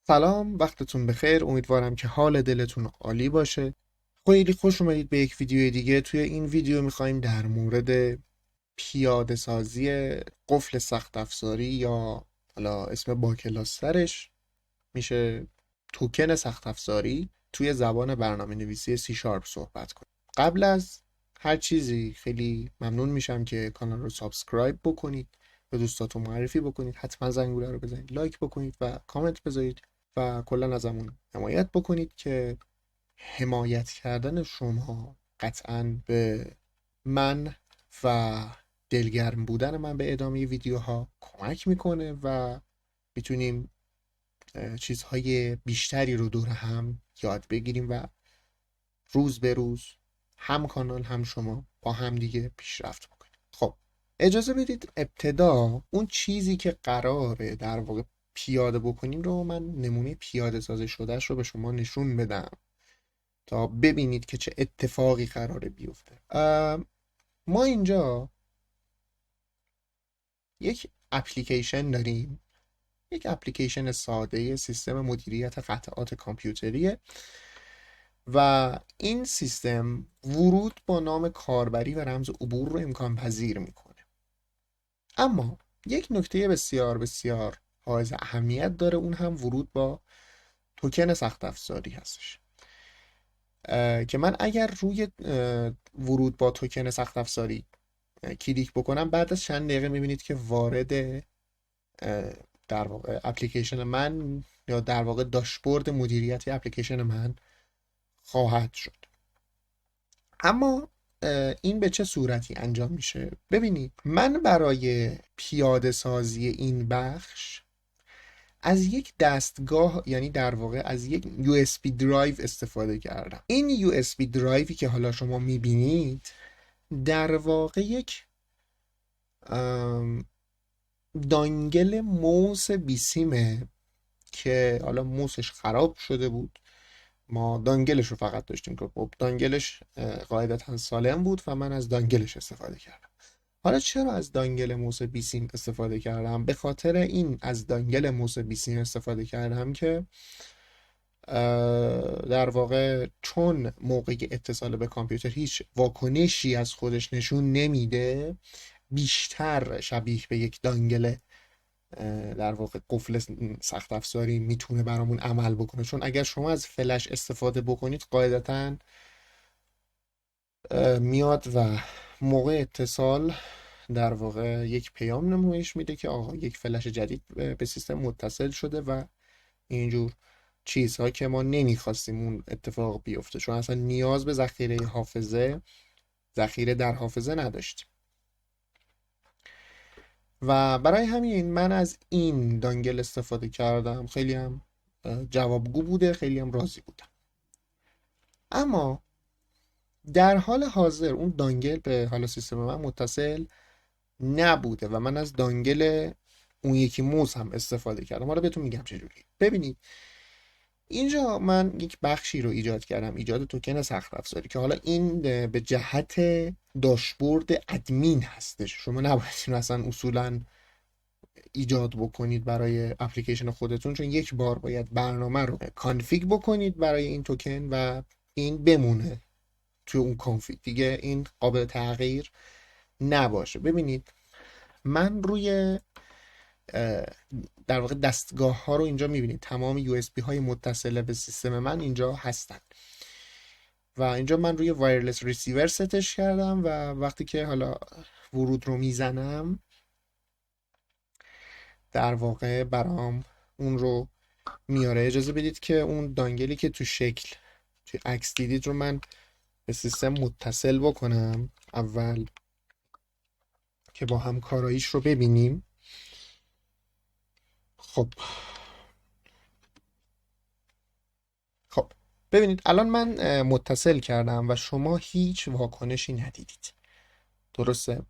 سلام، وقتتون بخیر. امیدوارم که حال دلتون عالی باشه. خیلی خوش اومدید به یک ویدیو دیگه. توی این ویدیو میخوایم در مورد پیاده سازی قفل سخت افزاری یا حالا اسم با کلاسترش میشه توکن سخت افزاری توی زبان برنامه نویسی سی شارپ صحبت کنیم. قبل از هر چیزی خیلی ممنون میشم که کانال رو سابسکرایب بکنید، به دوستاتون معرفی بکنید، حتما زنگوله رو بزنید، لایک بکنید و کامنت بذارید و کلا ازمون حمایت بکنید که حمایت کردن شما قطعا به من و دلگرم بودن من به ادامه ویدیوها کمک میکنه و میتونیم چیزهای بیشتری رو دور هم یاد بگیریم و روز به روز هم کانال هم شما با هم دیگه پیشرفت بکنیم. خب اجازه بدید ابتدا اون چیزی که قراره در واقع پیاده بکنیم رو من نمونه پیاده سازی شدهش رو به شما نشون بدم تا ببینید که چه اتفاقی قراره بیفته. ما اینجا یک اپلیکیشن داریم، یک اپلیکیشن ساده سیستم مدیریت قطعات کامپیوتریه و این سیستم ورود با نام کاربری و رمز عبور رو امکان پذیر میکنه. اما یک نکته بسیار بسیار حائز اهمیت داره، اون هم ورود با توکن سخت افزاری هستش که من اگر روی ورود با توکن سخت افزاری کلیک بکنم بعد از چند دقیقه میبینید که وارد در واقع اپلیکیشن من یا در واقع داشبورد مدیریتی اپلیکیشن من خواهد شد. اما این به چه صورتی انجام میشه؟ ببینید، من برای پیاده سازی این بخش از یک دستگاه، یعنی در واقع از یک USB درایو استفاده کردم. این USB درایوی که حالا شما میبینید در واقع یک دانگل موس بیسیمه که حالا موسش خراب شده بود، ما دانگلش رو فقط داشتیم که خب دانگلش قاعدتا سالم بود و من از دانگلش استفاده کردم. حالا چرا از دانگل موس بیسیم استفاده کردم؟ به خاطر این از دانگل موس بیسیم استفاده کردم که در واقع چون موقع اتصال به کامپیوتر هیچ واکنشی از خودش نشون نمیده، بیشتر شبیه به یک دانگل در واقع قفل سخت افزاری میتونه برامون عمل بکنه. چون اگر شما از فلش استفاده بکنید قاعدتا میاد و موقع اتصال در واقع یک پیام نمایش میده که آقا یک فلش جدید به سیستم متصل شده و اینجور چیزها که ما نمیخواستیم اون اتفاق بیفته، چون اصلا نیاز به ذخیره در حافظه نداشتیم. و برای همین من از این دانگل استفاده کردم. خیلی هم جوابگو بوده، خیلی هم راضی بودم. اما در حال حاضر اون دانگل به حالا سیستم من متصل نبوده و من از دانگل اون یکی موس هم استفاده کردم. حالا بهتون میگم چجوری. ببینید، اینجا من یک بخشی رو ایجاد کردم، ایجاد توکن سخت افزاری، که حالا این به جهت داشبورد ادمین هستش. شما نباید این اصلا اصولا ایجاد بکنید برای اپلیکیشن خودتون، چون یک بار باید برنامه رو کانفیگ بکنید برای این توکن و این بمونه توی اون کانفیگ، دیگه این قابل تغییر نباشه. ببینید، من روی در واقع دستگاه ها رو اینجا میبینید، تمام یو اس بی های متصله به سیستم من اینجا هستن و اینجا من روی وایرلس ریسیور ستش کردم و وقتی که حالا ورود رو میزنم در واقع برام اون رو میاره. اجازه بدید که اون دانگلی که تو عکس دیدید رو من به سیستم متصل بکنم اول که با هم کاراییش رو ببینیم. خب ببینید، الان من متصل کردم و شما هیچ واکنشی ندیدید، درسته؟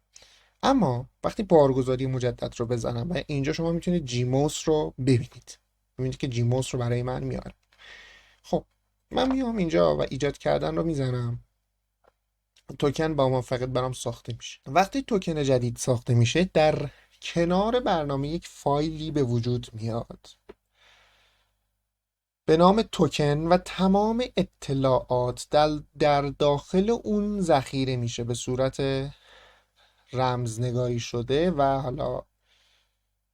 اما وقتی بارگذاری مجدد رو بزنم و اینجا شما میتونید جیموس رو ببینید، ببینید که جیموس رو برای من میاره. خب من میام اینجا و ایجاد کردن رو میزنم، توکن با موافقت برام ساخته میشه. وقتی توکن جدید ساخته میشه در کنار برنامه یک فایلی به وجود میاد به نام توکن و تمام اطلاعات در داخل اون ذخیره میشه به صورت رمزنگاری شده و حالا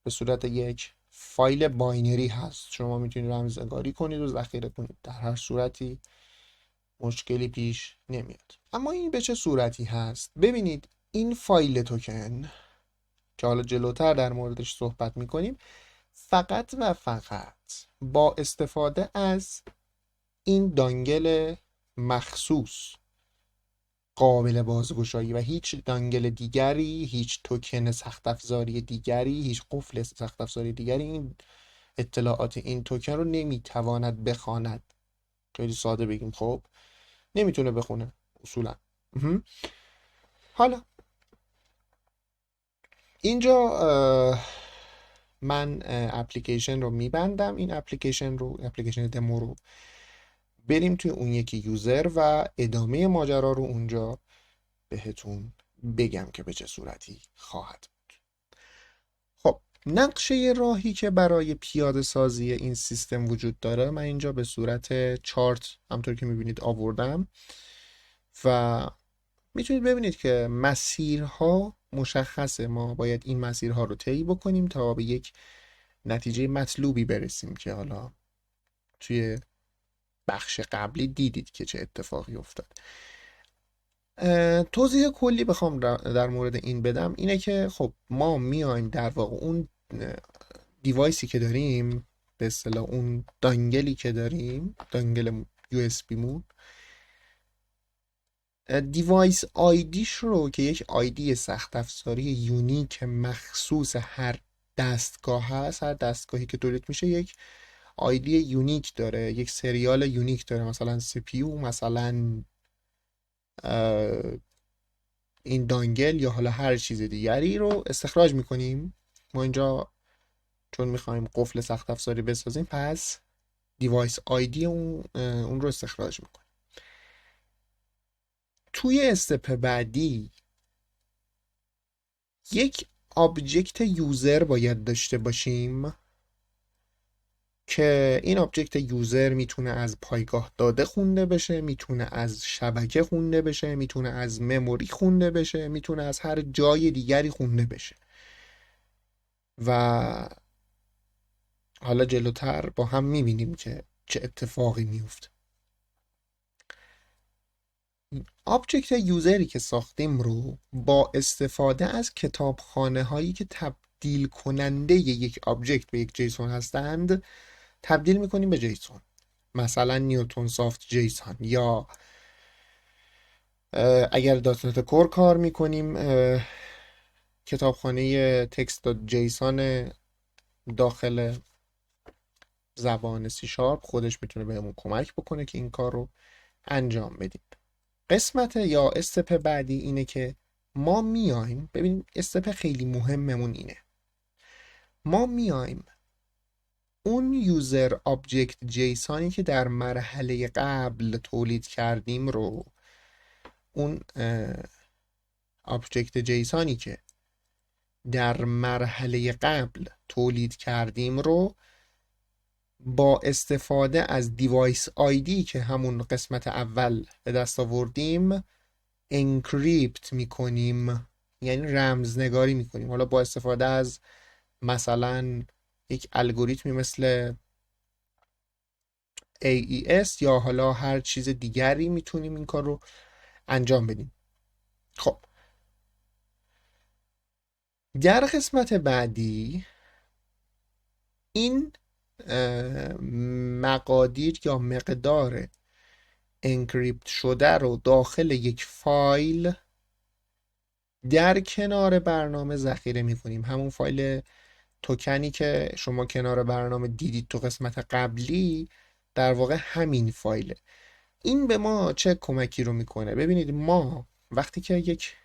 به صورت یک فایل باینری هست. شما میتونید رمزنگاری کنید و ذخیره کنید. در هر صورتی مشکلی پیش نمیاد. اما این به چه صورتی هست؟ ببینید این فایل توکن که حالا جلوتر در موردش صحبت میکنیم فقط و فقط با استفاده از این دانگل مخصوص قابل بازگشایی و هیچ دانگل دیگری، هیچ توکن سخت افزاری دیگری، هیچ قفل سخت افزاری دیگری این اطلاعات این توکن رو نمیتواند بخواند. خیلی ساده بگیم خب نمیتونه بخونه اصولا. حالا اینجا من اپلیکیشن رو میبندم. این اپلیکیشن دمو رو بریم توی اون یکی یوزر و ادامه ماجرا رو اونجا بهتون بگم که به چه صورتی خواهد بود. خب نقشه راهی که برای پیاده سازی این سیستم وجود داره من اینجا به صورت چارت همطور که میبینید آوردم و میتونید ببینید که مسیرها مشخصه. ما باید این مسیرها رو طی بکنیم تا به یک نتیجه مطلوبی برسیم که حالا توی بخش قبلی دیدید که چه اتفاقی افتاد. توضیح کلی بخوام در مورد این بدم اینه که خب ما میایم در واقع اون دیوایسی که داریم، به اصطلاح اون دانگلی که داریم، دانگل USB مون، دیوایس آیدیش رو که یک آیدی سخت افزاری یونیک مخصوص هر دستگاه هست، هر دستگاهی که تولید میشه یک آیدی یونیک داره، یک سریال یونیک داره، مثلا CPU، مثلا این دانگل یا حالا هر چیز دیگری رو استخراج میکنیم. ما اینجا چون میخوایم قفل سخت افزاری بسازیم پس دیوایس آیدی اون رو استخراج میکنیم. توی استپ بعدی یک آبجکت یوزر باید داشته باشیم که این آبجکت یوزر میتونه از پایگاه داده خونده بشه، میتونه از شبکه خونده بشه، میتونه از مموری خونده بشه، میتونه از هر جای دیگری خونده بشه و حالا جلوتر با هم میبینیم که چه اتفاقی میفته. آبجکت یوزری که ساختیم رو با استفاده از کتابخانه هایی که تبدیل کننده یک آبجکت به یک جیسون هستند تبدیل میکنیم به جیسون، مثلا نیوتن سافت جیسون، یا اگر دات نت کور کار میکنیم کتابخانه تکست جیسون داخل زبان سی شارپ خودش میتونه بهمون کمک بکنه که این کار رو انجام بدیم. قسمت یا استپ بعدی اینه که ما میایم، ببینیم استپ خیلی مهممون اینه، ما میایم اون یوزر آبجکت جیسانی که در مرحله قبل تولید کردیم رو، اون آبجکت جیسانی که در مرحله قبل تولید کردیم رو با استفاده از دیوایس آیدی که همون قسمت اول به دست آوردیم انکریپت میکنیم، یعنی رمزنگاری میکنیم. حالا با استفاده از مثلا یک الگوریتمی مثل AES یا حالا هر چیز دیگری میتونیم این کار رو انجام بدیم. خب در قسمت بعدی این مقادیر یا مقدار انکریپت شده رو داخل یک فایل در کنار برنامه ذخیره میکنیم. همون فایل توکنی که شما کنار برنامه دیدید تو قسمت قبلی در واقع همین فایله. این به ما چه کمکی رو میکنه؟ ببینید ما وقتی که یک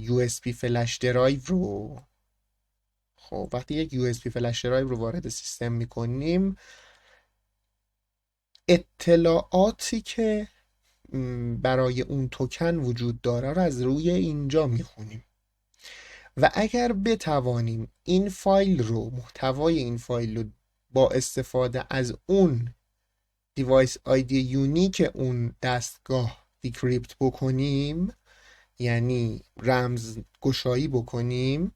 USB فلش درایو رو وارد سیستم میکنیم اطلاعاتی که برای اون توکن وجود داره رو از روی اینجا میخونیم و اگر بتوانیم این فایل رو، محتوای این فایل رو با استفاده از اون دیوایس آیدی یونیک اون دستگاه دیکریپت بکنیم، یعنی رمز گشایی بکنیم،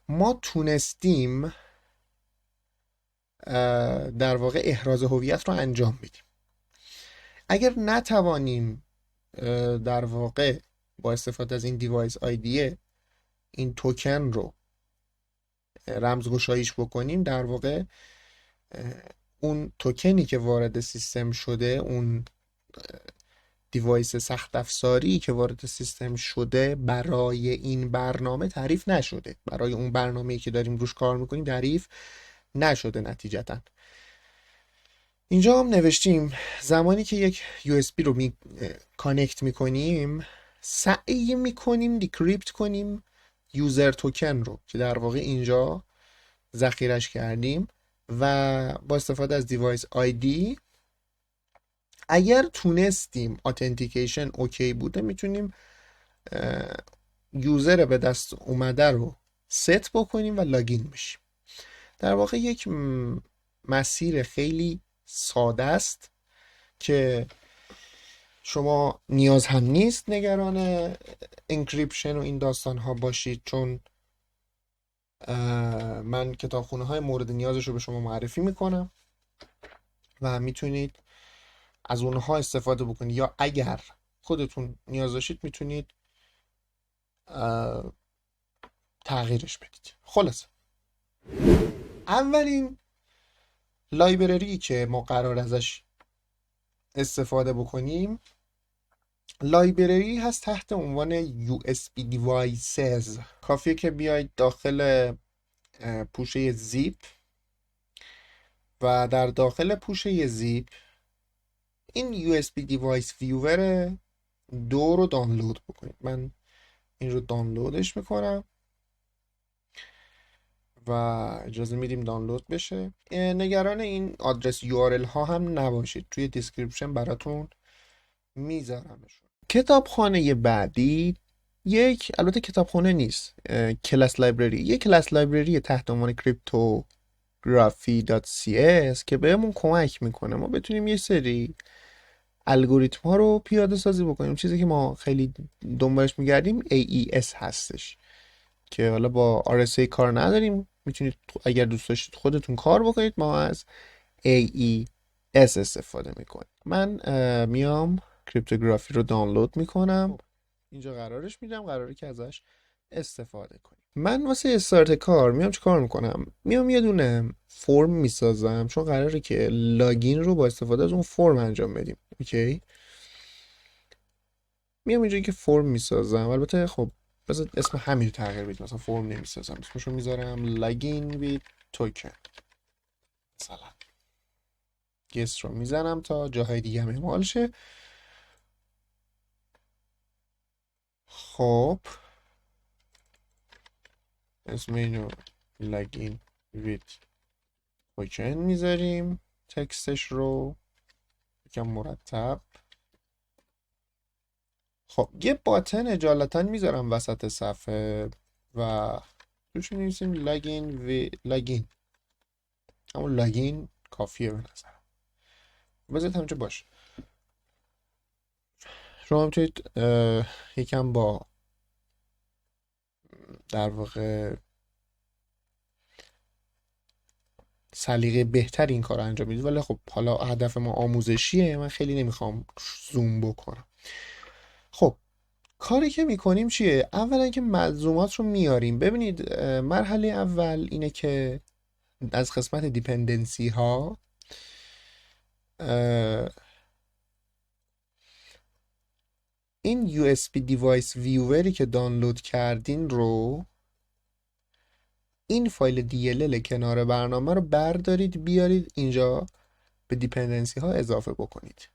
ما تونستیم در واقع احراز هویت رو انجام بدیم. اگر نتوانیم در واقع با استفاده از این دیوایس آیدی این توکن رو رمزگشاییش بکنیم، در واقع اون توکنی که وارد سیستم شده، اون دیوایس سخت افزاری که وارد سیستم شده برای این برنامه تعریف نشده، برای اون برنامه‌ای که داریم روش کار میکنیم تعریف نشده. نتیجتا اینجا هم نوشتیم زمانی که یک USB رو کانکت میکنیم، سعی میکنیم دیکریپت کنیم یوزر توکن رو که در واقع اینجا ذخیرش کردیم و با استفاده از دیوایس آیدی اگر تونستیم اتنتیکیشن اوکی بوده میتونیم یوزر به دست اومده رو ست بکنیم و لاگین بشیم. در واقع یک مسیر خیلی ساده است که شما نیاز هم نیست نگران انکریپشن و این داستان ها باشید، چون من کتابخونه های مورد نیازش رو به شما معرفی میکنم و میتونید از اونها استفاده بکنید، یا اگر خودتون نیاز داشتید میتونید تغییرش بدید. خلاصه اولین لایبرری که ما قرار ازش استفاده بکنیم لایبرری هست تحت عنوان USB Devices. کافیه که بیاید داخل پوشه زیپ و در داخل پوشه زیپ این USB Device Viewer 2 رو دانلود بکنید. من این رو دانلودش میکنم و اجازه میدیم دانلود بشه. نگران این آدرس URL ها هم نباشید، توی دیسکریپشن براتون میذارمشون. کتابخانه بعدی البته کتابخانه نیست، کلاس لایبرری، یک کلاس لایبرری تحت عنوان cryptography.cs که بهمون کمک میکنه ما بتونیم یه سری الگوریتم ها رو پیاده سازی بکنیم. چیزی که ما خیلی دنبالش میگردیم AES هستش که حالا با RSA کار نداریم، میتونید اگر دوست داشتید خودتون کار بکنید، ما از AES استفاده میکنیم. من میام کریپتوگرافی رو دانلود میکنم، اینجا قرارش میدم، قراره که ازش استفاده کنیم. من واسه استارت کار میام چه کار میکنم؟ میام یه دونه فرم میسازم، چون قراره که لاگین رو با استفاده از اون فرم انجام بدیم. اوکی، میام اینجا که فرم میسازم، البته خب بذار اسم همین رو تغییر بدیم، مثلا فرم نمیسازم، اسمشو میذارم لاگین ویت توکن مثلا. گس رو میزنم تا جاهای دیگه هم اعمال شه. خب اسم اینو لاگین ویت توکن میذاریم، تکستش رو یکم مرتب. خب یه باتن اجالتا میذارم وسط صفحه و روش می‌نویسیم لاگین همون لاگین کافیه به نظرم. بذارید همونجا باشه. شما میتونید یکم با در واقع سلیقه بهتر این کار انجام میدید، ولی خب حالا هدف ما آموزشیه، من خیلی نمیخوام زوم بکنم. خب کاری که میکنیم چیه؟ اولا که ملزومات رو میاریم. ببینید مرحله اول اینه که از قسمت دیپندنسی ها این USB Device Viewer که دانلود کردین رو، این فایل DLL کنار برنامه رو بردارید بیارید اینجا به دیپندنسی ها اضافه بکنید.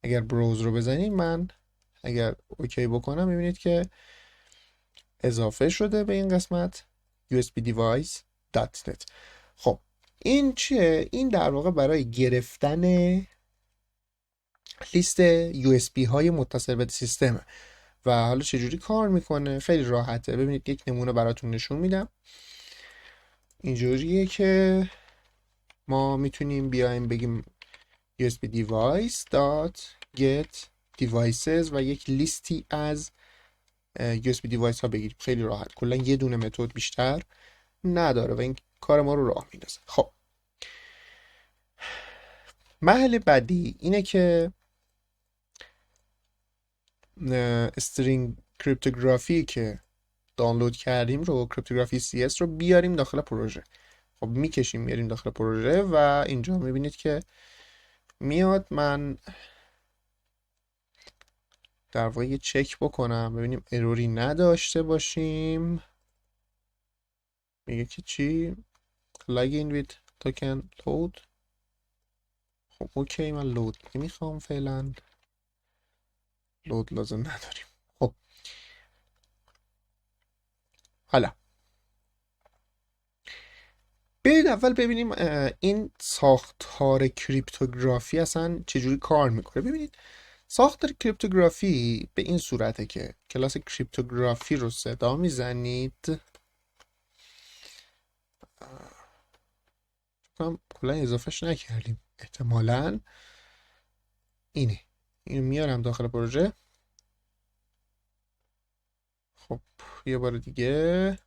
اگر بروز رو بزنید، من اگر اوکی بکنم میبینید که اضافه شده به این قسمت USB Device.net. خب این چیه؟ این در واقع برای گرفتن لیست USB های متصل به سیستمه و حالا چجوری کار میکنه؟ خیلی راحته. ببینید یک نمونه براتون نشون میدم. اینجوریه که ما میتونیم بیایم بگیم USB device dot get devices و یک لیستی از USB device ها بگیریم. خیلی راحت، کلا یه دونه متد بیشتر نداره و این کار ما رو راه میندازه. خب مرحله بعدی اینه که استرینگ کریپتوگرافی که دانلود کردیم رو، کریپتوگرافی CS رو بیاریم داخل پروژه. خب میکشیم میاریم داخل پروژه و اینجا میبینید که میاد. من در واقع یه چک بکنم ببینیم اروری نداشته باشیم. میگه که چی؟ login with token load. خب اوکی، من لود نمیخوام فعلا، لود لازم نداریم. خب حالا برید اول ببینیم این ساختار کریپتوگرافی اصلا چجوری کار میکنه. ببینید ساختار کریپتوگرافی به این صورته که کلاس کریپتوگرافی رو صدا میزنید. کلا اضافهش نکردیم احتمالاً. اینو میارم داخل پروژه. خب یه بار دیگه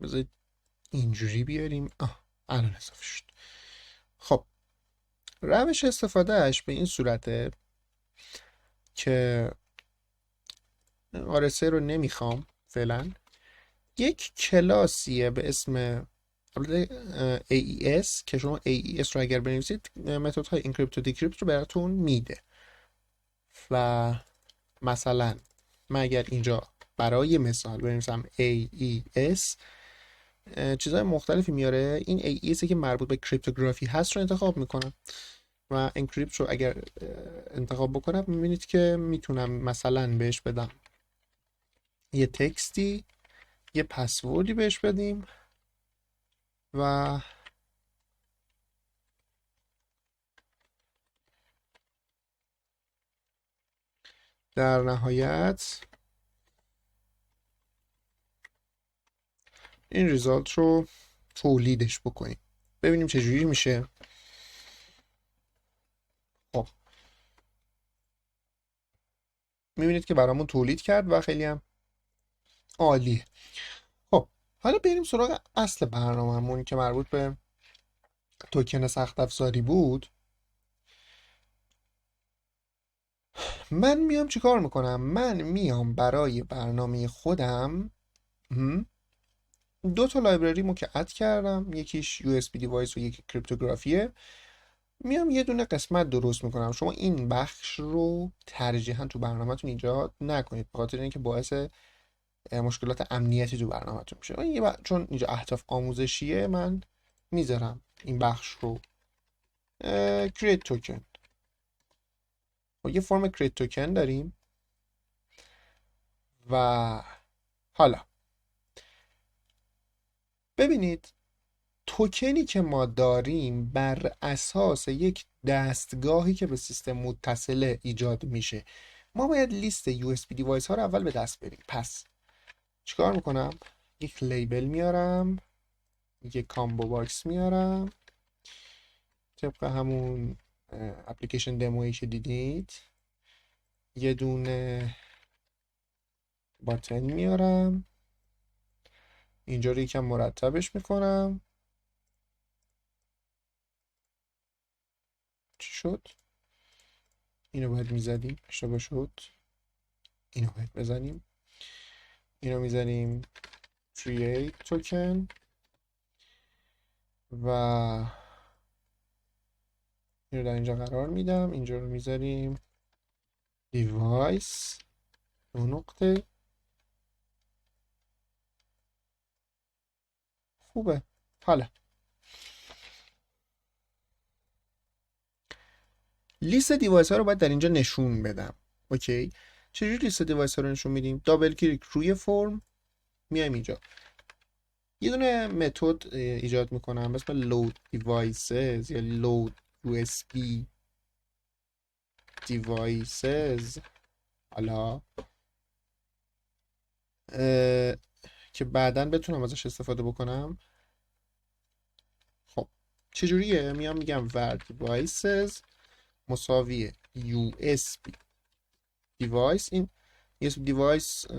بذارید اینجوری بیاریم. الان اضافه شد. خب روش استفادهش به این صورته که RSA رو نمیخوام فعلا. یک کلاسیه به اسم AES که شما AES رو اگر بنویسید متد های اینکریپت و دیکریپت رو براتون میده. و مثلا من اگر اینجا برای مثال بنویسم AES چیزهای مختلفی میاره. این AES که مربوط به کریپتوگرافی هست رو انتخاب میکنم و انکریپت رو اگر انتخاب بکنم میبینید که میتونم مثلا بهش بدم یه تکستی، یه پسوردی بهش بدیم و در نهایت این ریزالت رو تولیدش بکنیم ببینیم چجوری میشه. خب میبینید که برامون تولید کرد و خیلی هم عالیه. خب حالا بریم سراغ اصل برنامه‌مون که مربوط به توکن سخت افزاری بود. من میام چیکار میکنم؟ من میام برای برنامه خودم دو تا لایبرری که اد کردم، یکیش USB دیوایس و یکی کریپتوگرافیه. میام یه دونه قسمت درست میکنم. شما این بخش رو ترجیحاً تو برنامه‌تون ایجاد نکنید به خاطر اینکه باعث مشکلات امنیتی تو برنامه‌تون میشه. چون اینجا اهداف آموزشیه من میذارم این بخش رو create token. یه فرم create token داریم و حالا ببینید توکنی که ما داریم بر اساس یک دستگاهی که به سیستم متصله ایجاد میشه. ما باید لیست USB دیوایس ها رو اول به دست بریم. پس چیکار میکنم؟ یک لیبل میارم، یک کامبو باکس میارم طبق همون اپلیکیشن دمویی که دیدید. یه دونه باتن میارم اینجا رو یکم مرتبش میکنم. چی شد؟ اینو باید میزدیم، اشتباه شد. اینو باید بزنیم. اینو میزنیم create token و اینو در اینجا قرار میدم. اینجا رو میذاریم device دو نقطه. خوبه. حالا لیست دیوایس ها رو باید در اینجا نشون بدم. اوکی، چجوری لیست دیوایس ها رو نشون میدیم؟ دابل کلیک روی فرم، میایم اینجا یه دونه متد ایجاد میکنم به اسم load devices یا load USB devices. حالا که بعداً بتونم ازش استفاده بکنم. خب چجوریه؟ میام میگم var devices مساوی USB device. این USB device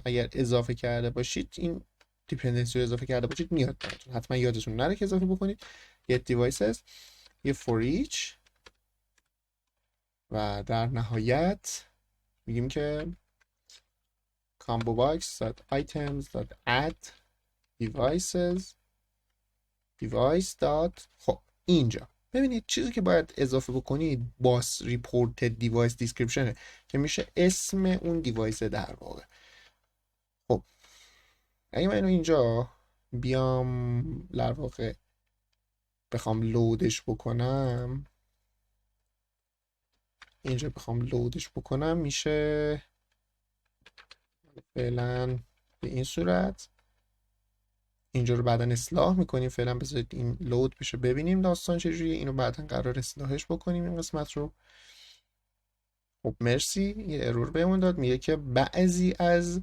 اگر اضافه کرده باشید، این دیپندنسی رو اضافه کرده باشید میاد براتون، حتما یادتون نره که اضافه بکنید. get devices یه for each و در نهایت میگیم که combo box items add devices device خب اینجا ببینید چیزی که باید اضافه بکنید باس ریپورت دیوایس دیسکریپشنه که میشه اسم اون دیوایس در واقع. خب اگه من اینجا بیام در واقع بخوام لودش بکنم، اینجا بخوام لودش بکنم میشه فعلا به این صورت. اینجا رو بعدا اصلاح میکنیم، فعلا بذارید این لود بشه ببینیم داستان چجوریه. اینو بعدا قرار اصلاحش بکنیم این قسمت رو. خب مرسی. یه ارور بهمون داد، میگه که بعضی از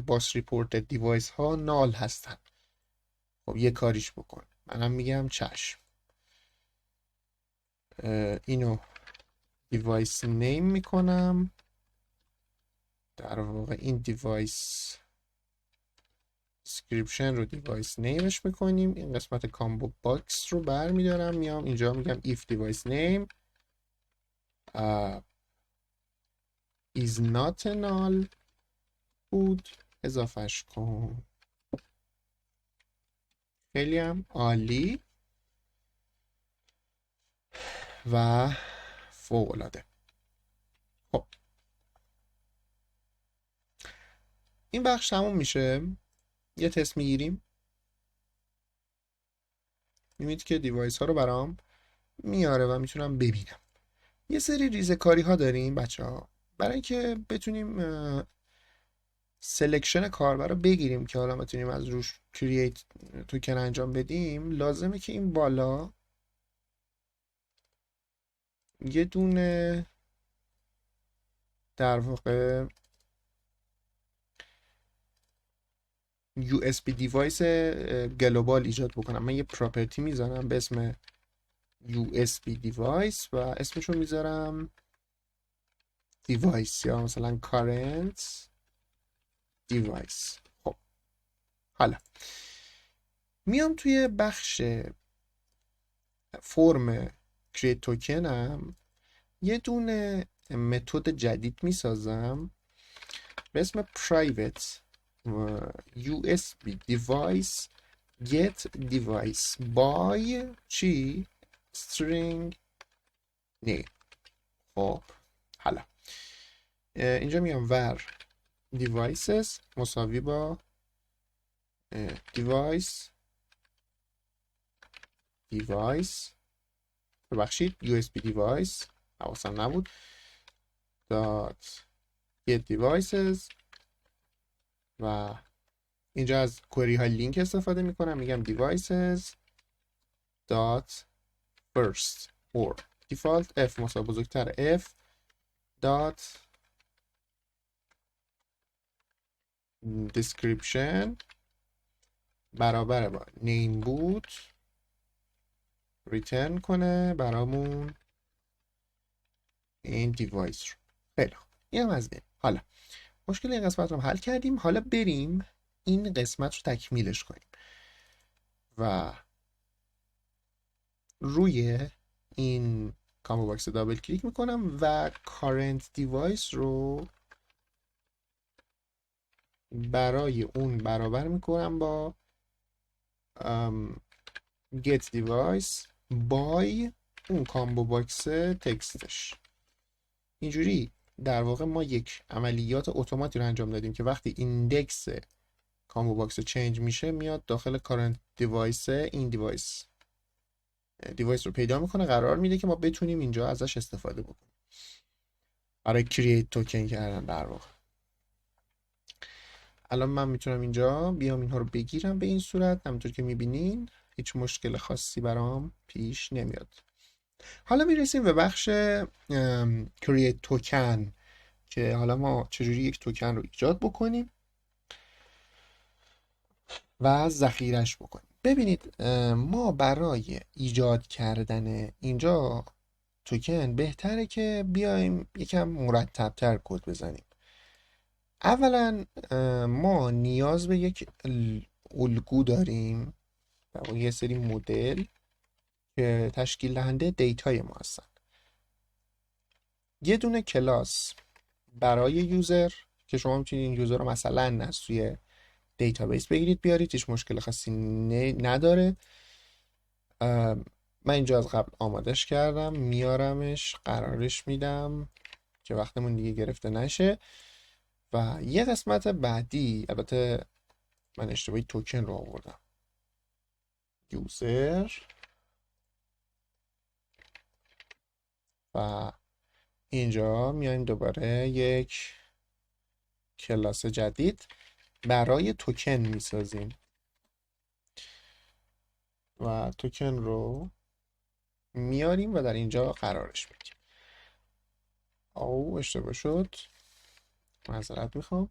باس ریپورت دیوایس ها نال هستن. خب یه کاریش بکن. منم میگم چشم. اینو دیوایس نیم میکنم، در واقع این دیوایس description رو دیوایس نیمش میکنیم. این قسمت کامبو باکس رو برمیدارم، میام اینجا میگم if device name is not a null بود، اضافهش کن. خیلی هم عالی و فوق العاده. خب این بخش تموم میشه. یه تست میگیریم، میبینید که دیوایس ها رو برام میاره و میتونم ببینم. یه سری ریزکاری ها داریم بچه ها. برای اینکه بتونیم سلکشن کاربر رو بگیریم که حالا بتونیم از روش کرییت توکن انجام بدیم، لازمه که این بالا یه دونه در واقع USB دیوایس گلوبال ایجاد بکنم. من یه پراپرتی میذارم به اسم USB دیوایس و اسمشو میذارم دیوایس یا مثلا current دیوایس. خب حالا میام توی بخش فرم create توکنم یه دونه متد جدید میسازم به اسم private USB device get device by چی؟ string name. خب حالا اینجا میام var devices مساوی با device ببخشید USB device حواسم نبود dot get devices و اینجا از کوری های لینک استفاده میکنم، میگم devices dot first or default f مساوی بزرگتر f dot description برابر با name بود ریترن کنه برامون این دیوایس رو. خیلی خوب این هم از این. حالا مشکل این قسمت رو حل کردیم، حالا بریم این قسمت رو تکمیلش کنیم و روی این کامبو باکس دابل کلیک میکنم و current دیوایس رو برای اون برابر میکنم با get device by اون کامبو باکس تکستش. اینجوری در واقع ما یک عملیات اتوماتی رو انجام دادیم که وقتی ایندکس کامبو باکس چنج میشه میاد داخل current دیوایس این دیوایس رو پیدا میکنه، قرار میده که ما بتونیم اینجا ازش استفاده بکنیم برای کرییت توکن کردن. در واقع الان من میتونم اینجا بیام اینها رو بگیرم به این صورت، همونطور که میبینین هیچ مشکل خاصی برام پیش نمیاد. حالا میرسیم به بخش کرییت توکن که حالا ما چجوری یک توکن رو ایجاد بکنیم. و ذخیرش بکنیم. ببینید ما برای ایجاد کردن اینجا توکن بهتره که بیایم یکم مرتب‌تر کد بزنیم. اولا ما نیاز به یک الگو داریم، در واقع یه سری مدل که تشکیل دهنده دیتای ما هستن. یه دونه کلاس برای یوزر که شما میتونید این یوزر رو مثلا از توی دیتابیس بگیرید بیارید، هیچ مشکل خاصی نداره. من اینجا از قبل آمادش کردم، میارمش قرارش میدم که وقتمون دیگه گرفته نشه. و یه قسمت بعدی، البته من اشتباهی توکن رو آوردم، یوزر و اینجا میایم دوباره یک کلاس جدید برای توکن میسازیم و توکن رو میاریم و در اینجا قرارش میدیم. او اشتباه شد، معذرت میخوام.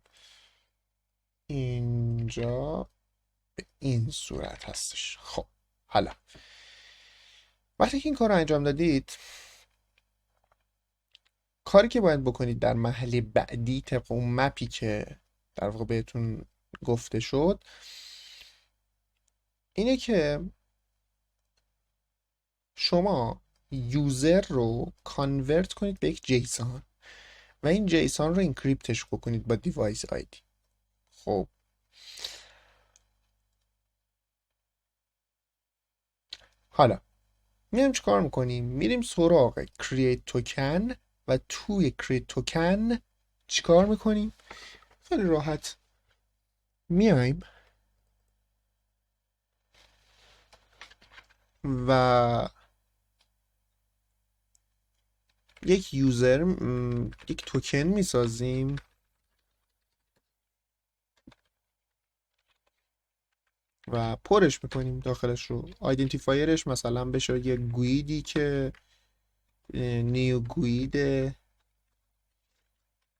اینجا به این صورت هستش. خب حالا وقتی که این کار رو انجام دادید، کاری که باید بکنید در مرحله بعدی طبق اون مپی که در واقع بهتون گفته شد اینه که شما یوزر رو کانورت کنید به یک جیسون و این جیسون رو انکریپتش بکنید با دیوایس آیدی. خب حالا میریم چی کار میکنیم؟ میریم سراغ create token و توی create token چی کار میکنیم؟ خیلی راحت میایم و یک یوزر یک توکن میسازیم و پرش میکنیم داخلش رو. آیدنتیفایرش مثلا بشه یه گویدی که نیو گوید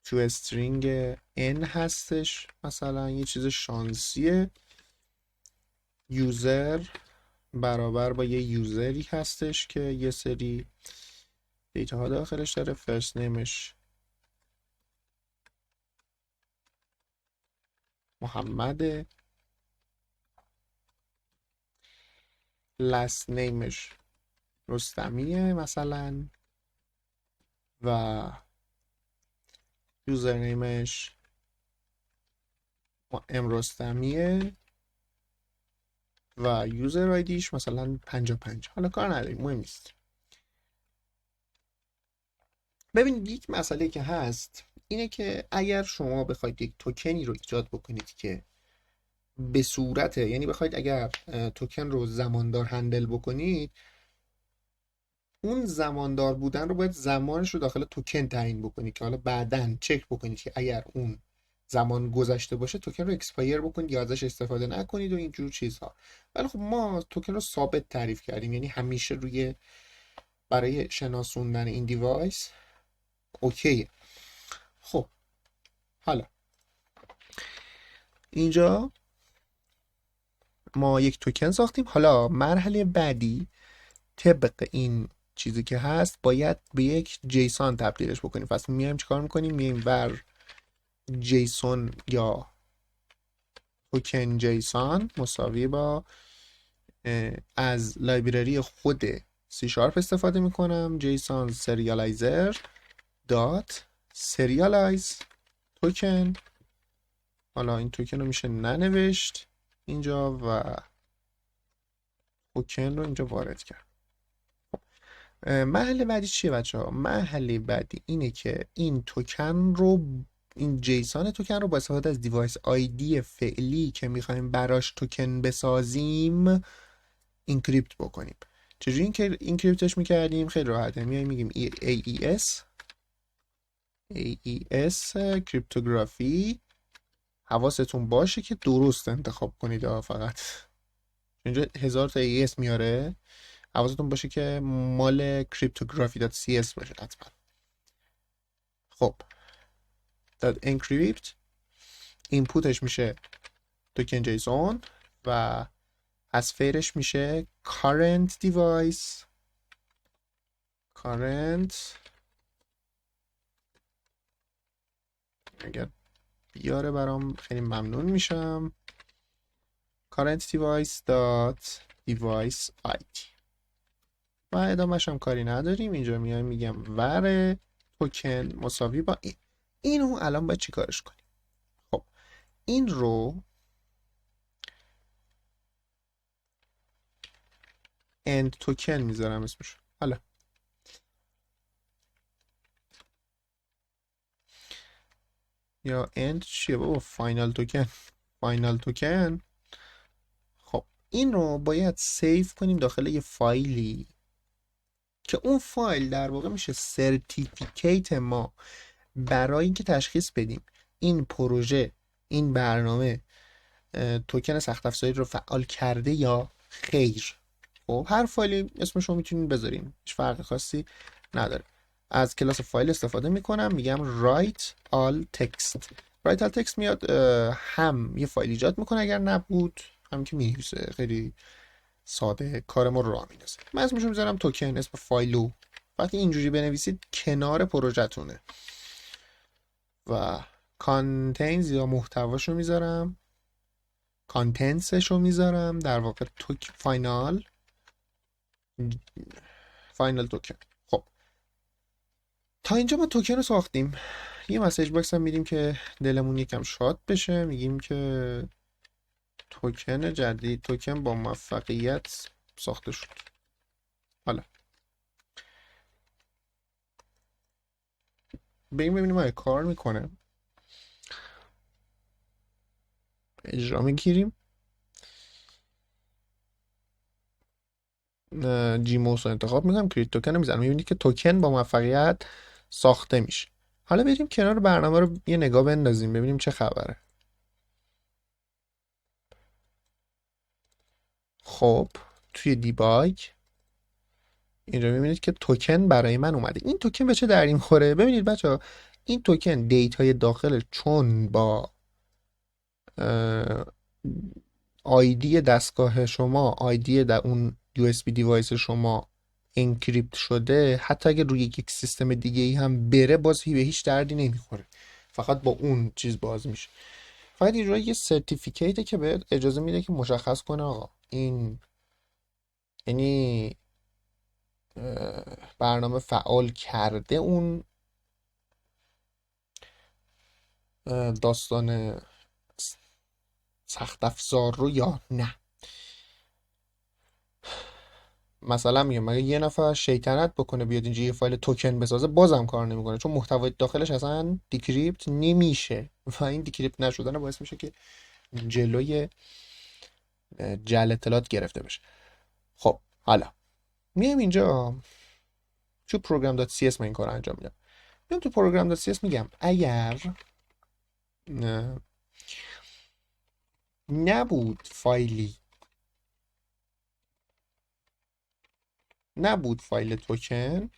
تو استرینگ n هستش، مثلا یه چیز شانسیه. یوزر برابر با یه یوزری هستش که یه سری دیتا ها داخلش داره. فرست نیمش محمده، لست نیمش رستمیه مثلا و یوزر نیمش رستمیه و یوزر آیدیش مثلا 55. حالا کار نداریم، مهم نیست. ببینید یک مسئله که هست اینه که اگر شما بخواید یک توکنی رو ایجاد بکنید که به صورت، یعنی بخواید اگر توکن رو زماندار هندل بکنید، اون زماندار بودن رو باید زمانش رو داخل توکن تعیین بکنید که حالا بعداً چک بکنید که اگر اون زمان گذشته باشه توکن رو اکسپایر بکنید یا ازش استفاده نکنید و اینجور چیزها. ولی خب ما توکن رو ثابت تعریف کردیم، یعنی همیشه روی برای شناسوندن این دیوایس اوکیه. خب حالا اینجا ما یک توکن ساختیم. حالا مرحله بعدی طبق این چیزی که هست باید به یک جیسون تبدیلش بکنیم. پس میایم چیکار میکنیم؟ میایم بر جیسون یا توکن جیسون مساوی با از لایبرری خود سی شارپ استفاده میکنم، جیسون سریالایزر دات سریالایز توکن. حالا این توکن رو میشه ننوشت اینجا و توکن رو اینجا وارد کرد. مرحله بعدی چیه بچه ها؟ مرحله بعدی اینه که این توکن رو، این جیسون توکن رو با استفاده از دیوایس آیدی فعلی که میخوایم براش توکن بسازیم اینکریپت بکنیم. چجوری این اینکریپتش میکردیم؟ خیلی راحته. میگیم AES کریپتوگرافی. حواستون باشه که درست انتخاب کنید فقط اینجا 1000 تا AES میاره، حواستون باشه که مال cryptography.cs باشه حتما. خب داد انکریپت، اینپوتش میشه توکن جیسون و از فیرش میشه current device current. اگر بیاره برام خیلی ممنون میشم. current device dot device id و ادامهش هم کاری نداریم. اینجا میایم میگم ور توکن مساوی با این. اینو الان باید چی کارش کنیم؟ خب این رو end توکن میذارم اسمش. حالا یا end چیه بابا؟ فاینال توکن. فاینال توکن. خب این رو باید سیف کنیم داخل یه فایلی که اون فایل در واقع میشه سرتیفیکیت ما برای اینکه تشخیص بدیم این پروژه، این برنامه توکن سخت افزاری رو فعال کرده یا خیر. خب هر فایلی اسمش رو میتونین بذارین، هیچ فرق خاصی نداره. از کلاس فایل استفاده میکنم، میگم write all text. write all text میاد هم یه فایل ایجاد میکنه اگر نبود، هم که مینویسه. خیلی ساده کار ما رو راه میندازه. من اسمش رو میذارم توکن، اسم فایلو. وقتی اینجوری بنویسید کنار پروژه‌تونه. و کانتینز یا محتواشو میذارم، کانتنتسشو میذارم، در واقع فاینال توکن. خب تا اینجا ما توکن رو ساختیم. یه مسیج باکس هم میدیم که دلمون یکم شاد بشه. میگیم که توکن جدید، توکن با موفقیت ساخته شد. حالا بریم ببینیم آیا کار میکنه. اجرا میگیریم، جیموس رو انتخاب میکنم، کریت توکن رو میزنم. میبینید که توکن با موفقیت ساخته میشه. حالا بریم کنار برنامه رو یه نگاه بندازیم ببینیم چه خبره. خب توی دیباگ اینجا میبینید که توکن برای من اومده. این توکن به چه دردی میخوره؟ ببینید بچه‌ها، این توکن دیتای داخل چون با آیدی دستگاه شما، آیدی در اون یو اس بی دیوایس شما انکریپت شده، حتی اگه روی یک سیستم دیگه ای هم بره باز به هیچ دردی نمیخوره، فقط با اون چیز باز میشه. فقط اینجا یه سرتیفیکیته که به اجازه میده که مشخص کنه آقا این یعنی برنامه فعال کرده اون داستان سخت افزار رو یا نه. مثلا میگم اگه یه نفر شیطنت بکنه بیاد اینجا یه فایل توکن بسازه بازم کار نمیکنه، چون محتوای داخلش اصلا دیکریپت نمیشه و این دیکریپت نشدن باعث میشه که جلوی جعل اطلاعات گرفته بشه. خب حالا میام اینجا تو پروگرام دات سی اس من این کار انجام میدم. میام تو پروگرام دات سی اس میگم اگر نبود فایل توکن،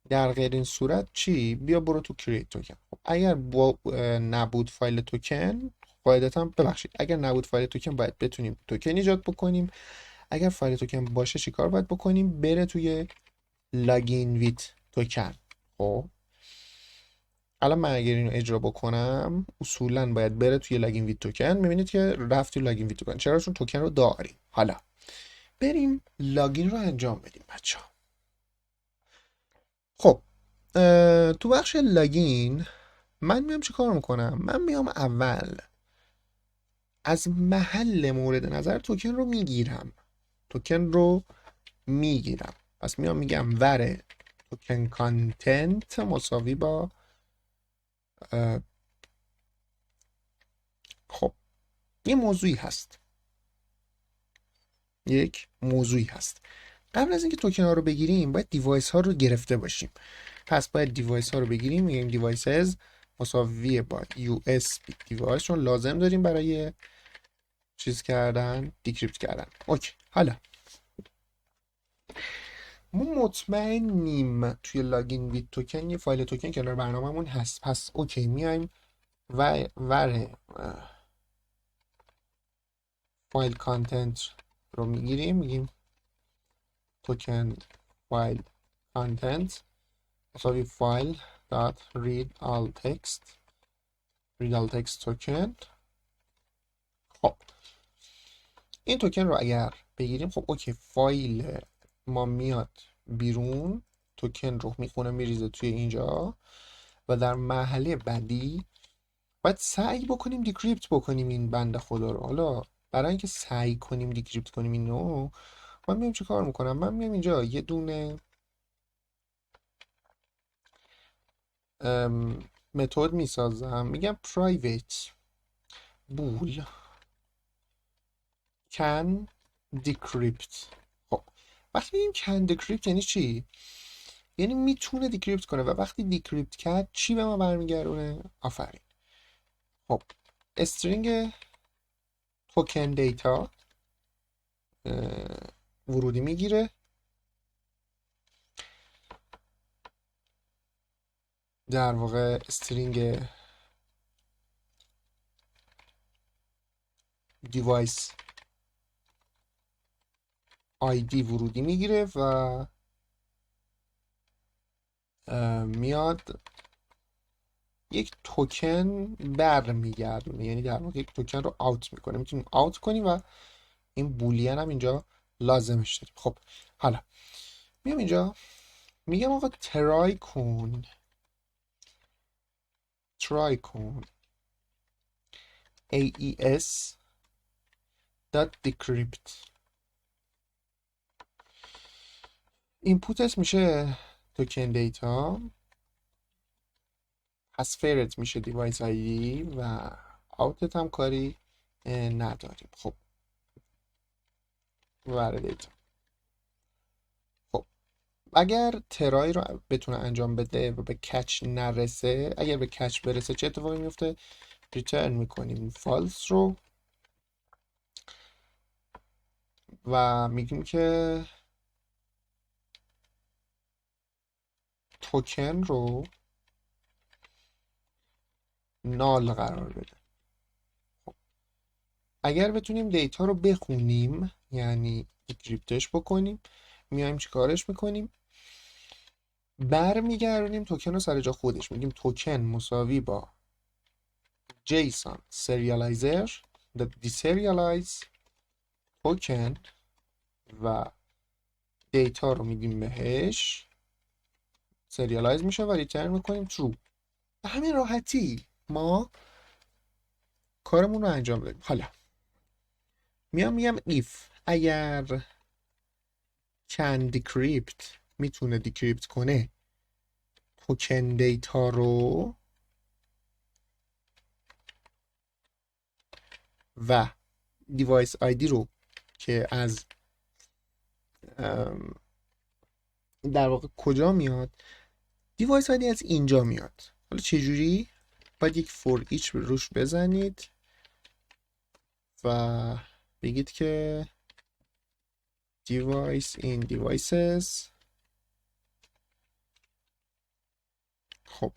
در غیر این صورت چی؟ بیا برو تو کریت توکن. خب اگر نبود فایل توکن، قاعدتا ببخشید اگر نبود فایل توکن باید بتونیم توکن ایجاد بکنیم. اگر فایل توکن باشه چیکار باید بکنیم؟ بره توی لاگین ویت توکن. خب الان من اگر اینو اجرا بکنم اصولا باید بره توی لاگین ویت توکن. میبینید که رفت توی لاگین ویت توکن. چرا؟ چون توکن رو داریم. حالا بریم لاگین رو انجام بدیم بچه‌ها. خب تو بخش لاگین من میام چه کار میکنم؟ من میام اول از محل مورد نظر توکن رو میگیرم. پس میام میگم ور توکن کانتنت مساوی با خب یک موضوعی هست. قبل از اینکه توکن ها رو بگیریم باید دیوایس ها رو گرفته باشیم. پس باید دیوایس ها رو بگیریم. میگیم دیوایسز مساوی با USB دیوایس، چون لازم داریم برای چیز کردن، دیکریپت کردن. اوکی. حالا ما مطمئنیم توی لاگین ویت توکن یه فایل توکن کنار برنامه‌مون هست. پس اوکی، میایم ور فایل کانتنت رو میگیریم، میگیم توکن فایل کانتنت مساوی فایل دات read all text توکن. خب این توکن رو اگر بگیریم، خب اوکی، فایل ما میاد بیرون، توکن رو میخونه میریزه توی اینجا و در مرحله بعدی باید سعی بکنیم دیکریپت بکنیم این بنده خدا رو. حالا برای اینکه سعی کنیم دیکریپت کنیم اینو، من میام چه کار میکنم؟ من میام اینجا یه دونه متد میسازم، میگم private bool can decrypt. خب وقتی میگیم can decrypt یعنی چی؟ یعنی میتونه دیکریپت کنه و وقتی دیکریپت کرد چی به ما برمیگردونه؟ آفرین. خب استرینگ توکن دیتا ورودی میگیره، در واقع استرینگ دیوایس آیدی ورودی میگیره و میاد یک توکن برمیگردونه، یعنی در واقع یک توکن رو آوت میکنه. میتونیم آوت کنیم و این بولین هم اینجا لازمش داریم. خب حالا میام اینجا میگم آقا ترای کن AES .decrypt. اینپوتش میشه توکن دیتا، پس فرت میشه دیوایس آیدی و آوتت هم کاری نداریم. خب وارد دیتا. خب اگر ترای رو بتونه انجام بده و به کچ نرسه، اگر به کچ برسه چه اتفاقی میفته؟ ریترن میکنیم فالس رو و میگیم که توکن رو نال قرار بده. خب اگر بتونیم دیتا رو بخونیم، یعنی دیکریپتش بکنیم، میایم چیکارش میکنیم؟ برمیگردونیم توکن رو سر جا خودش، میگیم توکن مساوی با جیسون سریالایزر دیسریالایز توکن و دیتا رو میدیم بهش، سریالایز میشه و ریترن میکنیم ترو. به همین راحتی ما کارمون رو انجام بدیم. حالا میگم if اگر can decrypt میتونه دیکریپت کنه توکن دیتا رو و دیوایس آیدی رو که از در واقع کجا میاد؟ دیوایس آیدی از اینجا میاد. حالا چجوری؟ باید یک فور ایچ روش بزنید و بگید که device in devices. خب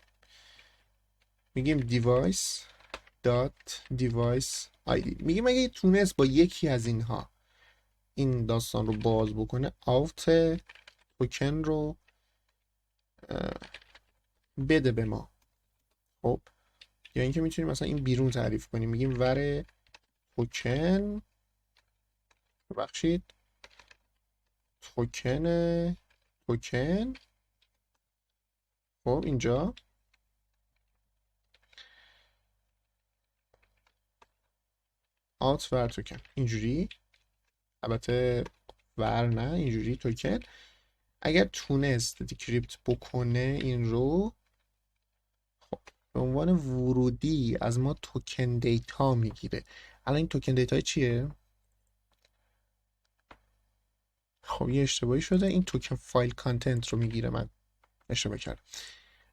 میگیم device id. میگیم اگه تونست با یکی از اینها این داستان رو باز بکنه، اوت توکن رو بده به ما. خب یا اینکه میتونیم مثلا این بیرون تعریف کنیم، میگیم ور توکن، ببخشید توکن خب اینجا آت ور توکن، اینجوری. البته ور نه، اینجوری توکن. اگر تونست دیکریپت بکنه این رو، خب به عنوان ورودی از ما توکن دیتا میگیره. الان این توکن دیتا چیه؟ خب یه اشتباهی شده، این توکن فایل کانتنت رو میگیره، من اشتباه کردم.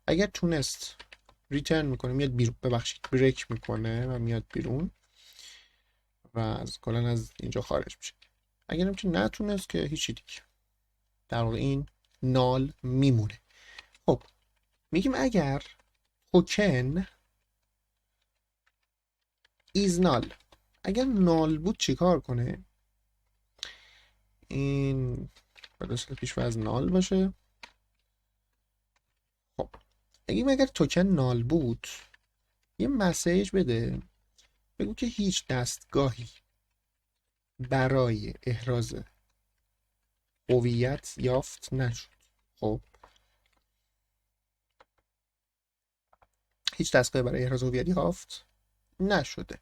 اگر تونست ریترن میکنه، میاد بیرون، ببخشید بریک میکنه و میاد بیرون و از کلا از اینجا خارج میشه. اگر هم که نتونست که هیچی دیگه، در واقع این نال میمونه. خب میگیم اگر توکن is null، اگر نال بود چیکار کنه؟ این بدست پیش از نال باشه. خب اگر توکن نال بود یه مسیج بده، بگو که هیچ دستگاهی برای احراز هویت یافت نشد. خب هیچ دستگاهی برای احراز هویت یافت نشده.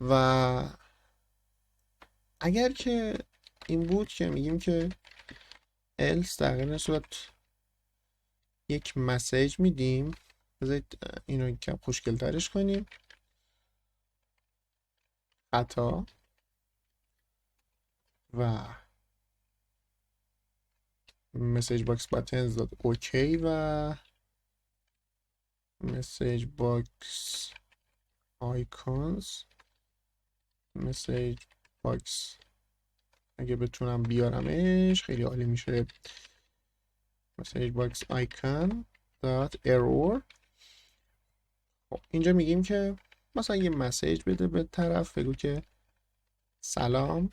و اگر که این بود که میگیم که else در این صورت یک مسیج میدیم. بذارید اینو یکم خوشگل ترش کنیم. خطا و مسیج باکس باتنز داد اوکی و مسیج باکس آیکونز مسیج باکس اگه بتونم بیارمش خیلی عالی میشه. مسیج باکس آیکون دات ارور. خب اینجا میگیم که مثلا یه مسیج بده به طرف، بگو که سلام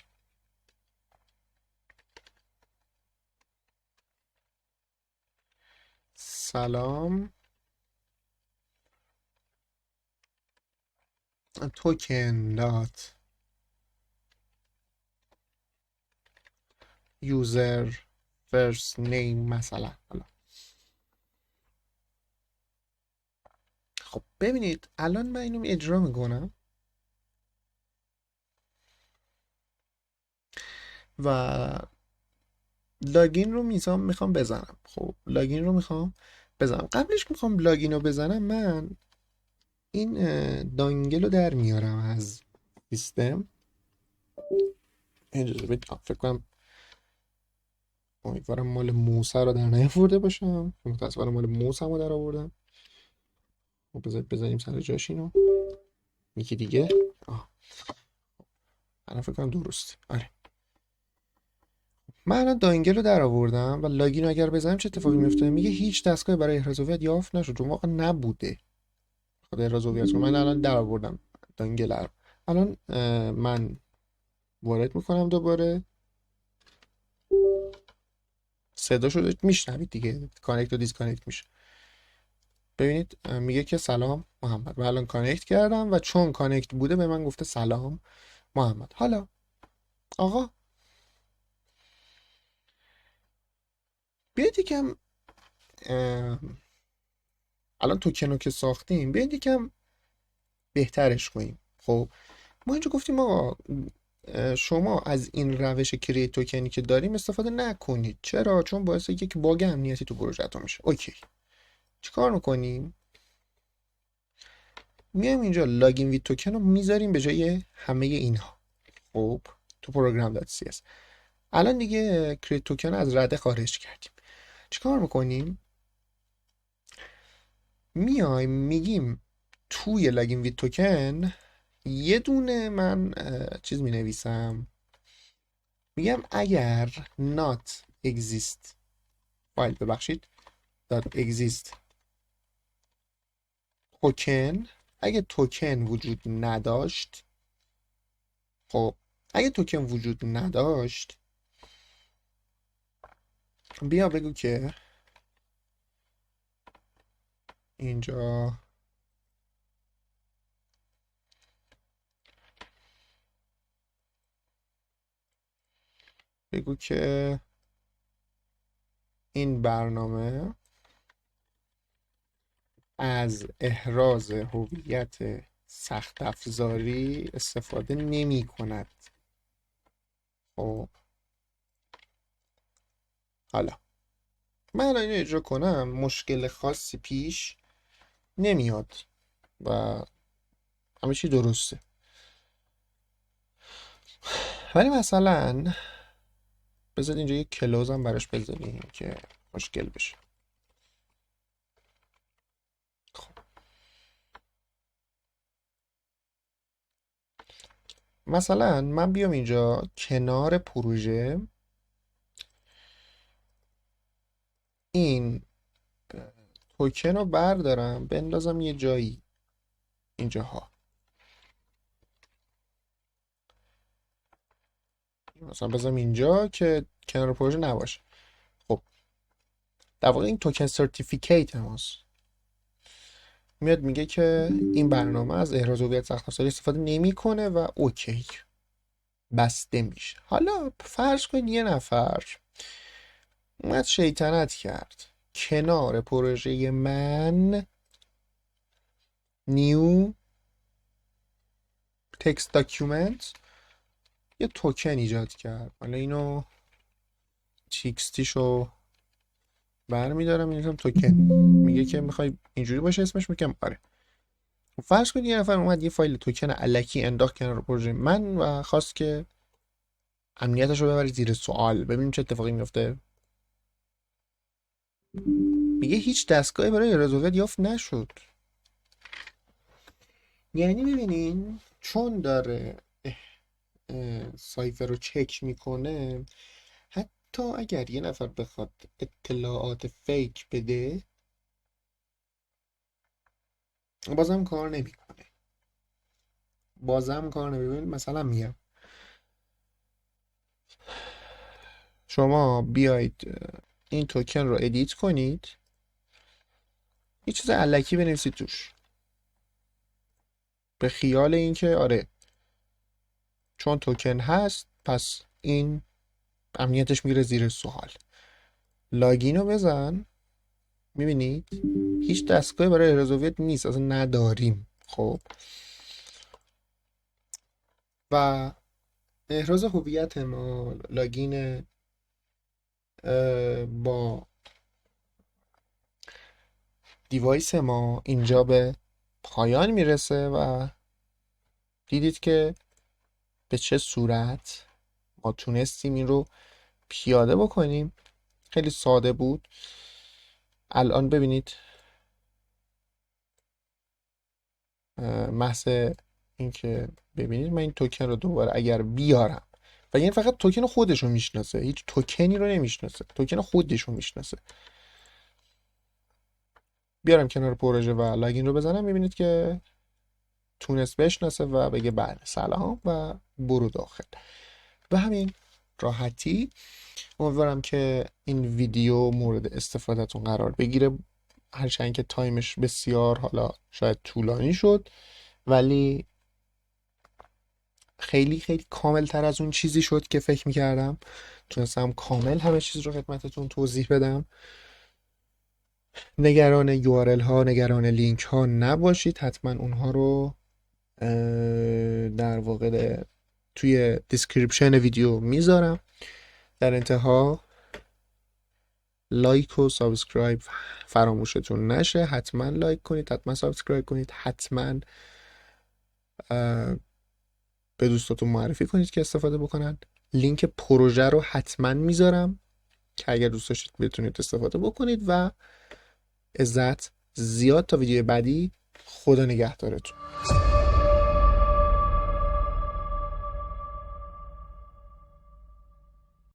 سلام توکن دات یوزر فرست نیم مثلا. خب ببینید الان من اینو اجرا میکنم و لاگین رو میخوام بزنم. خب لاگین رو میخوام بزنم. قبلش میخوام لاگین رو بزنم، من این دانگل رو در میارم از سیستم. اجازه بدید فکر کنم امیدوارم مال موسى رو در نیاورده باشم. متاسفانه مال موسى رو در آوردم. خب بزنیم سر جاش اینو. یکی دیگه الان فکر کنم درسته. آره من الان دانگل رو در آوردم و لاگین رو اگر بزنم چه اتفاقی میفته؟ میگه هیچ دستگاه برای احراز هویت یافت نشد. اون واقعا نبوده. خود احراز هویت من الان در آوردم دانگل رو. الان من وارد میکنم دوباره. صدا شده میشنوید دیگه، کانکت و دیسکانکت میشه. ببینید میگه که سلام محمد و الان کانکت کردم و چون کانکت بوده به من گفته سلام محمد. حالا آقا بیاید یکم الان توکن رو که ساختیم بیاید یکم بهترش کنیم. خب ما اینجا گفتیم آقا شما از این روش کرییت توکنی که داریم استفاده نکنید. چرا؟ چون باعث یک باگ امنیتی تو پروژه‌تون میشه. اوکی چیکار میکنیم؟ میایم اینجا لاگین ویت توکن رو میذاریم به جای همه اینها. خب تو program.cs الان دیگه کرییت توکن از رده خارج کردیم. چیکار میکنیم؟ میایم میگیم توی لاگین ویت توکن یه دونه من چیز می نویسم، میگم اگر not exist فایل ببخشید .exist توکن، اگه توکن وجود نداشت. خب اگه توکن وجود نداشت بیا بگو که اینجا بگو که این برنامه از احراز هویت سخت افزاری استفاده نمی کند. خب حالا من الان اینو اجرا کنم مشکل خاصی پیش نمیاد و همه چی درسته. ولی مثلا بذار اینجا یک کلوز هم براش بذاریم که مشکل بشه. خب مثلا من بیام اینجا کنار پروژه این توکن رو بردارم بندازم یه جایی اینجاها، مثلا بذارم اینجا که کنار پروژه نباشه. خب در واقع این توکن سرتیفیکیت هست، میاد میگه که این برنامه از احراز هویت سخت افزاری استفاده نمیکنه و اوکی بسته میشه. حالا فرض کن یه نفر اومد شیطنت کرد کنار پروژه من نیو تکست داکیومنت یه توکن ایجاد کرد. حالا اینو تکستیشو برمیدارم میگم توکن، میگه که میخوای اینجوری باشه اسمش، میگم آره. فرض کن یه نفر اومد یه فایل توکن الکی انداخت کنار پروژه من و خواست که امنیتش رو ببری زیر سوال. ببینیم چه اتفاقی میفته. میگه هیچ دستگاهی برای رزولوت یافت نشد. یعنی ببینین چون داره سایفر رو چک میکنه، حتی اگر یه نفر بخواد اطلاعات فیک بده بازم کار نمیکنه. ببین مثلا میگم شما بیاید این توکن رو ادیت کنید، یه چیز الکی بنویسید توش به خیال اینکه آره چون توکن هست پس این امنیتش میره زیر سوال. لاگین رو بزن، میبینید هیچ دستگاهی برای احراز هویت نیست، اصلا نداریم. خب و احراز هویت ما، لاگین با دیوایس ما اینجا به پایان میرسه و دیدید که به چه صورت ما تونستیم این رو پیاده بکنیم. خیلی ساده بود. الان ببینید محض اینکه ببینید من این توکن رو دوباره اگر بیارم و یعنی فقط توکن خودش رو میشناسه، هیچ توکنی رو نمیشناسه، توکن خودش رو میشناسه، بیارم کنار پروژه و لاگین رو بزنم، میبینید که تونست بشناسه و بگه بله سلام و برو داخل. به همین راحتی. امیدوارم که این ویدیو مورد استفادهتون قرار بگیره، هرچند که تایمش بسیار حالا شاید طولانی شد ولی خیلی خیلی کامل تر از اون چیزی شد که فکر میکردم. تونستم کامل همه چیز رو خدمتتون توضیح بدم. نگران URL ها، نگران لینک ها نباشید، حتما اونها رو در واقع توی دیسکریپشن ویدیو میذارم. در انتها لایک و سابسکرایب فراموشتون نشه، حتما لایک کنید، حتما سابسکرایب کنید، حتما به دوستاتون معرفی کنید که استفاده بکنن. لینک پروژه رو حتما میذارم که اگر دوست داشتید بتونید استفاده بکنید و عزت زیاد. تا ویدیو بعدی، خدا نگهدارتون.